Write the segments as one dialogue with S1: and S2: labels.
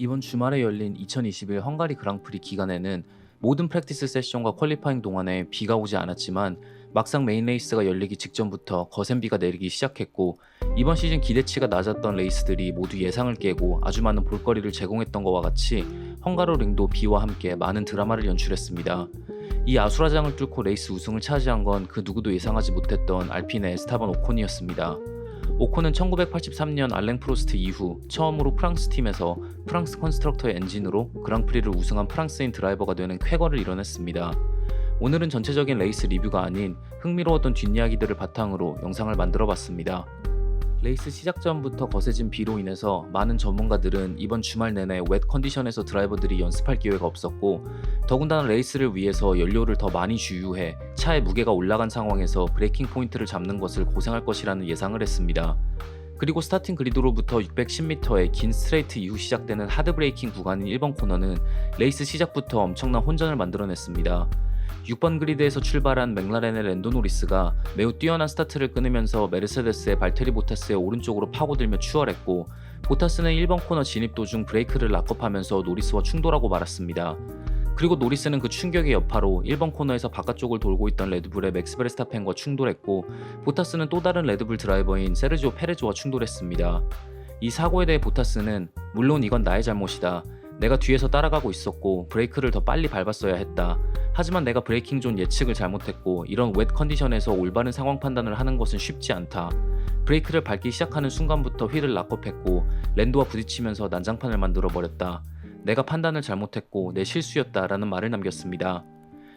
S1: 이번 주말에 열린 2021 헝가리 그랑프리 기간에는 모든 프랙티스 세션과 퀄리파잉 동안에 비가 오지 않았지만 막상 메인 레이스가 열리기 직전부터 거센 비가 내리기 시작했고, 이번 시즌 기대치가 낮았던 레이스들이 모두 예상을 깨고 아주 많은 볼거리를 제공했던 것과 같이 헝가로링도 비와 함께 많은 드라마를 연출했습니다. 이 아수라장을 뚫고 레이스 우승을 차지한 건 그 누구도 예상하지 못했던 알핀의 에스타반 오콘이었습니다. 오콘은 1983년 알랭 프로스트 이후 처음으로 프랑스 팀에서 프랑스 컨스트럭터의 엔진으로 그랑프리를 우승한 프랑스인 드라이버가 되는 쾌거를 이뤄냈습니다. 오늘은 전체적인 레이스 리뷰가 아닌 흥미로웠던 뒷이야기들을 바탕으로 영상을 만들어봤습니다. 레이스 시작 전부터 거세진 비로 인해서 많은 전문가들은 이번 주말 내내 웻 컨디션에서 드라이버들이 연습할 기회가 없었고, 더군다나 레이스를 위해서 연료를 더 많이 주유해 차의 무게가 올라간 상황에서 브레이킹 포인트를 잡는 것을 고생할 것이라는 예상을 했습니다. 그리고 스타팅 그리드로부터 610m의 긴 스트레이트 이후 시작되는 하드 브레이킹 구간인 1번 코너는 레이스 시작부터 엄청난 혼전을 만들어냈습니다. 6번 그리드에서 출발한 맥라렌의 랜도 노리스가 매우 뛰어난 스타트를 끊으면서 메르세데스의 발테리 보타스의 오른쪽으로 파고들며 추월했고, 보타스는 1번 코너 진입 도중 브레이크를 락업하면서 노리스와 충돌하고 말았습니다. 그리고 노리스는 그 충격의 여파로 1번 코너에서 바깥쪽을 돌고 있던 레드불의 맥스 베르스타펜과 충돌했고, 보타스는 또 다른 레드불 드라이버인 세르지오 페레즈와 충돌했습니다. 이 사고에 대해 보타스는 물론 이건 나의 잘못이다. 내가 뒤에서 따라가고 있었고 브레이크를 더 빨리 밟았어야 했다. 하지만 내가 브레이킹 존 예측을 잘못했고 이런 웻 컨디션에서 올바른 상황 판단을 하는 것은 쉽지 않다. 브레이크를 밟기 시작하는 순간부터 휠을 락업했고 랜도와 부딪히면서 난장판을 만들어버렸다. 내가 판단을 잘못했고 내 실수였다 라는 말을 남겼습니다.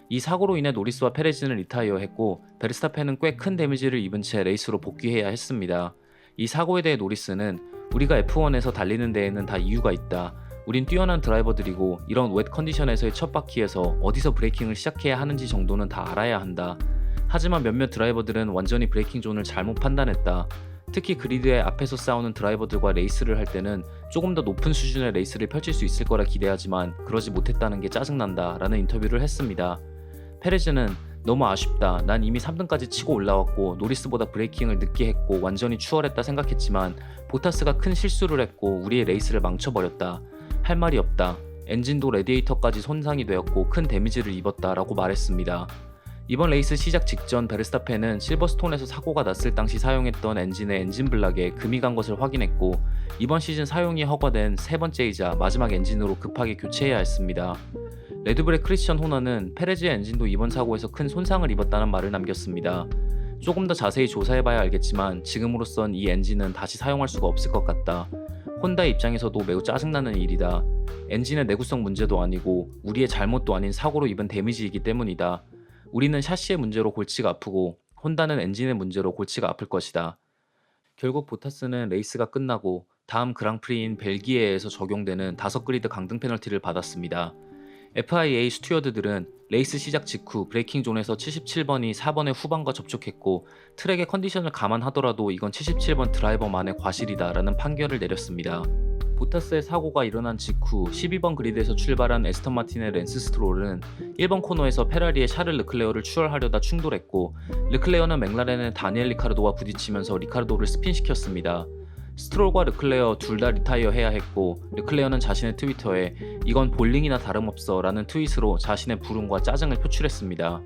S1: 이 사고로 인해 노리스와 페레즈는 리타이어했고 베르스타펜은 꽤 큰 데미지를 입은 채 레이스로 복귀해야 했습니다. 이 사고에 대해 노리스는 우리가 F1에서 달리는 데에는 다 이유가 있다. 우린 뛰어난 드라이버들이고 이런 웻 컨디션에서의 첫 바퀴에서 어디서 브레이킹을 시작해야 하는지 정도는 다 알아야 한다. 하지만 몇몇 드라이버들은 완전히 브레이킹 존을 잘못 판단했다. 특히 그리드의 앞에서 싸우는 드라이버들과 레이스를 할 때는 조금 더 높은 수준의 레이스를 펼칠 수 있을 거라 기대하지만 그러지 못했다는 게 짜증난다 라는 인터뷰를 했습니다. 페레즈는 너무 아쉽다. 난 이미 3등까지 치고 올라왔고 노리스보다 브레이킹을 늦게 했고 완전히 추월했다 생각했지만 보타스가 큰 실수를 했고 우리의 레이스를 망쳐버렸다. 할 말이 없다. 엔진도 레디에이터까지 손상이 되었고 큰 데미지를 입었다 라고 말했습니다. 이번 레이스 시작 직전 베르스타펜은 실버스톤에서 사고가 났을 당시 사용했던 엔진의 엔진 블락에 금이 간 것을 확인했고 이번 시즌 사용이 허가된 세 번째이자 마지막 엔진으로 급하게 교체해야 했습니다. 레드불의 크리스천 호너는 페레즈의 엔진도 이번 사고에서 큰 손상을 입었다는 말을 남겼습니다. 조금 더 자세히 조사해봐야 알겠지만 지금으로선 이 엔진은 다시 사용할 수가 없을 것 같다. 혼다 입장에서도 매우 짜증나는 일이다. 엔진의 내구성 문제도 아니고 우리의 잘못도 아닌 사고로 입은 데미지이기 때문이다. 우리는 샤시의 문제로 골치가 아프고 혼다는 엔진의 문제로 골치가 아플 것이다. 결국 보타스는 레이스가 끝나고 다음 그랑프리인 벨기에에서 적용되는 5그리드 강등 페널티를 받았습니다. FIA 스튜어드들은 레이스 시작 직후 브레이킹 존에서 77번이 4번의 후방과 접촉했고 트랙의 컨디션을 감안하더라도 이건 77번 드라이버만의 과실이다 라는 판결을 내렸습니다. 보타스의 사고가 일어난 직후 12번 그리드에서 출발한 에스턴 마틴의 랜스 스트롤은 1번 코너에서 페라리의 샤를 르클레어를 추월하려다 충돌했고 르클레어는 맥라렌의 다니엘 리카르도와 부딪히면서 리카르도를 스핀시켰습니다. 스트롤과 르클레어 둘 다 리타이어 해야 했고 르클레어는 자신의 트위터에 이건 볼링이나 다름없어 라는 트윗으로 자신의 불운과 짜증을 표출했습니다.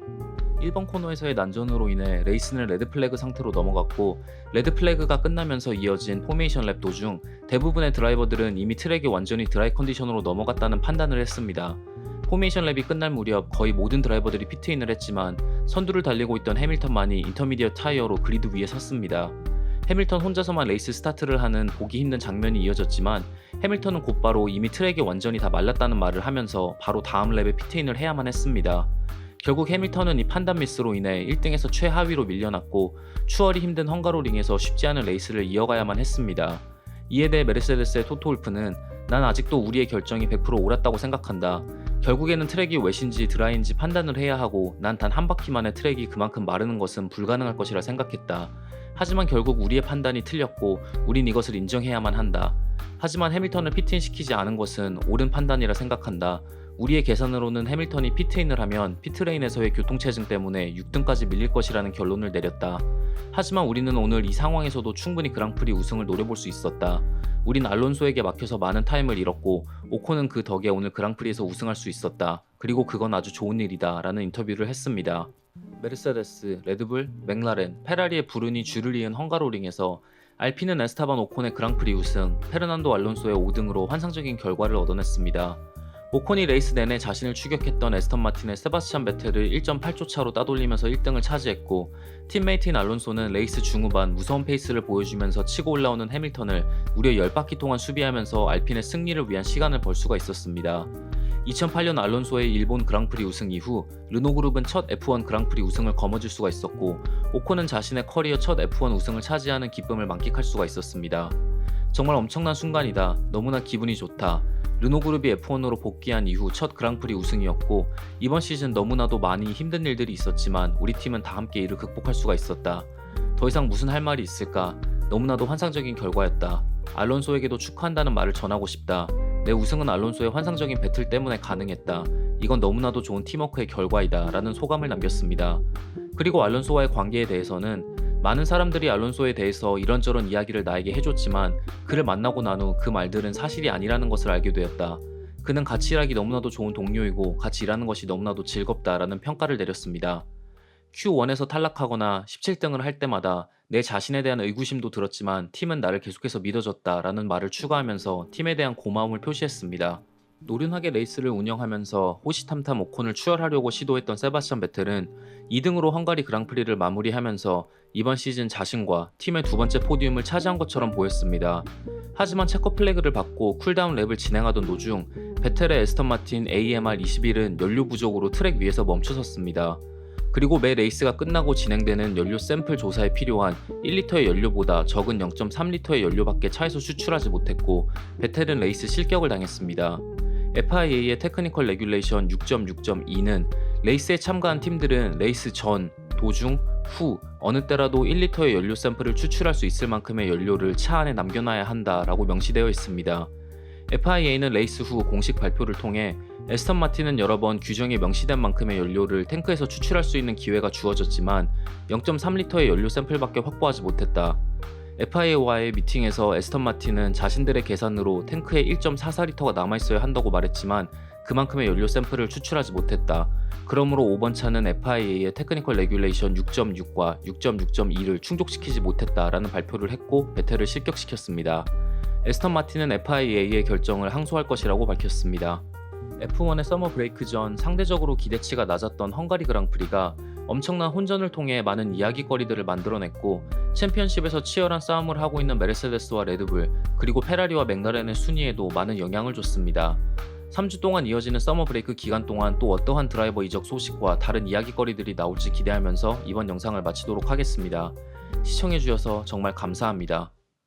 S1: 1번 코너에서의 난전으로 인해 레이스는 레드플래그 상태로 넘어갔고 레드플래그가 끝나면서 이어진 포메이션 랩 도중 대부분의 드라이버들은 이미 트랙이 완전히 드라이 컨디션으로 넘어갔다는 판단을 했습니다. 포메이션 랩이 끝날 무렵 거의 모든 드라이버들이 피트인을 했지만 선두를 달리고 있던 해밀턴만이 인터미디어 타이어로 그리드 위에 섰습니다. 해밀턴 혼자서만 레이스 스타트를 하는 보기 힘든 장면이 이어졌지만 해밀턴은 곧바로 이미 트랙이 완전히 다 말랐다는 말을 하면서 바로 다음 랩에 피트인을 해야만 했습니다. 결국 해밀턴은 이 판단 미스로 인해 1등에서 최하위로 밀려났고 추월이 힘든 헝가로링에서 쉽지 않은 레이스를 이어가야만 했습니다. 이에 대해 메르세데스의 토토 울프는 난 아직도 우리의 결정이 100% 옳았다고 생각한다. 결국에는 트랙이 웻인지 드라이인지 판단을 해야 하고 난 단 한 바퀴 만에 트랙이 그만큼 마르는 것은 불가능할 것이라 생각했다. 하지만 결국 우리의 판단이 틀렸고 우린 이것을 인정해야만 한다. 하지만 해밀턴을 피트인시키지 않은 것은 옳은 판단이라 생각한다. 우리의 계산으로는 해밀턴이 피트인을 하면 피트레인에서의 교통체증 때문에 6등까지 밀릴 것이라는 결론을 내렸다. 하지만 우리는 오늘 이 상황에서도 충분히 그랑프리 우승을 노려볼 수 있었다. 우린 알론소에게 막혀서 많은 타임을 잃었고 오콘은 그 덕에 오늘 그랑프리에서 우승할 수 있었다. 그리고 그건 아주 좋은 일이다 라는 인터뷰를 했습니다. 메르세데스, 레드불, 맥라렌, 페라리의 불운이 줄을 이은 헝가로링에서 알피는 에스타반 오콘의 그랑프리 우승, 페르난도 알론소의 5등으로 환상적인 결과를 얻어냈습니다. 오콘이 레이스 내내 자신을 추격했던 에스턴 마틴의 세바스찬 베텔을 1.8초 차로 따돌리면서 1등을 차지했고 팀메이트인 알론소는 레이스 중후반 무서운 페이스를 보여주면서 치고 올라오는 해밀턴을 무려 10바퀴 동안 수비하면서 알핀의 승리를 위한 시간을 벌 수가 있었습니다. 2008년 알론소의 일본 그랑프리 우승 이후 르노그룹은 첫 F1 그랑프리 우승을 거머쥘 수가 있었고 오콘은 자신의 커리어 첫 F1 우승을 차지하는 기쁨을 만끽할 수가 있었습니다. 정말 엄청난 순간이다. 너무나 기분이 좋다. 르노그룹이 F1으로 복귀한 이후 첫 그랑프리 우승이었고 이번 시즌 너무나도 많이 힘든 일들이 있었지만 우리 팀은 다 함께 이를 극복할 수가 있었다. 더 이상 무슨 할 말이 있을까? 너무나도 환상적인 결과였다. 알론소에게도 축하한다는 말을 전하고 싶다. 내 우승은 알론소의 환상적인 배틀 때문에 가능했다. 이건 너무나도 좋은 팀워크의 결과이다 라는 소감을 남겼습니다. 그리고 알론소와의 관계에 대해서는 많은 사람들이 알론소에 대해서 이런저런 이야기를 나에게 해줬지만 그를 만나고 난 후 그 말들은 사실이 아니라는 것을 알게 되었다. 그는 같이 일하기 너무나도 좋은 동료이고 같이 일하는 것이 너무나도 즐겁다라는 평가를 내렸습니다. Q1에서 탈락하거나 17등을 할 때마다 내 자신에 대한 의구심도 들었지만 팀은 나를 계속해서 믿어줬다라는 말을 추가하면서 팀에 대한 고마움을 표시했습니다. 노련하게 레이스를 운영하면서 호시탐탐 오콘을 추월하려고 시도했던 세바스찬 베텔은 2등으로 헝가리 그랑프리를 마무리하면서 이번 시즌 자신과 팀의 두 번째 포디움을 차지한 것처럼 보였습니다. 하지만 체커 플래그를 받고 쿨다운 랩을 진행하던 도중 베텔의 에스턴 마틴 AMR21은 연료 부족으로 트랙 위에서 멈춰섰습니다. 그리고 매 레이스가 끝나고 진행되는 연료 샘플 조사에 필요한 1리터의 연료보다 적은 0.3리터의 연료밖에 차에서 추출하지 못했고 베텔은 레이스 실격을 당했습니다. FIA의 테크니컬 레귤레이션 6.6.2는 레이스에 참가한 팀들은 레이스 전, 도중, 후 어느 때라도 1리터의 연료 샘플을 추출할 수 있을 만큼의 연료를 차 안에 남겨놔야 한다라고 명시되어 있습니다. FIA는 레이스 후 공식 발표를 통해 에스턴 마틴은 여러 번 규정에 명시된 만큼의 연료를 탱크에서 추출할 수 있는 기회가 주어졌지만 0.3리터의 연료 샘플밖에 확보하지 못했다. FIA와의 미팅에서 에스턴 마틴은 자신들의 계산으로 탱크에 1.44리터가 남아있어야 한다고 말했지만 그만큼의 연료 샘플을 추출하지 못했다. 그러므로 5번 차는 FIA의 테크니컬 레귤레이션 6.6과 6.6.2를 충족시키지 못했다라는 발표를 했고 베텔을 실격시켰습니다. 에스턴 마틴은 FIA의 결정을 항소할 것이라고 밝혔습니다. F1의 서머 브레이크 전 상대적으로 기대치가 낮았던 헝가리 그랑프리가 엄청난 혼전을 통해 많은 이야기거리들을 만들어냈고 챔피언십에서 치열한 싸움을 하고 있는 메르세데스와 레드불 그리고 페라리와 맥라렌의 순위에도 많은 영향을 줬습니다. 3주 동안 이어지는 서머 브레이크 기간 동안 또 어떠한 드라이버 이적 소식과 다른 이야기거리들이 나올지 기대하면서 이번 영상을 마치도록 하겠습니다. 시청해주셔서 정말 감사합니다.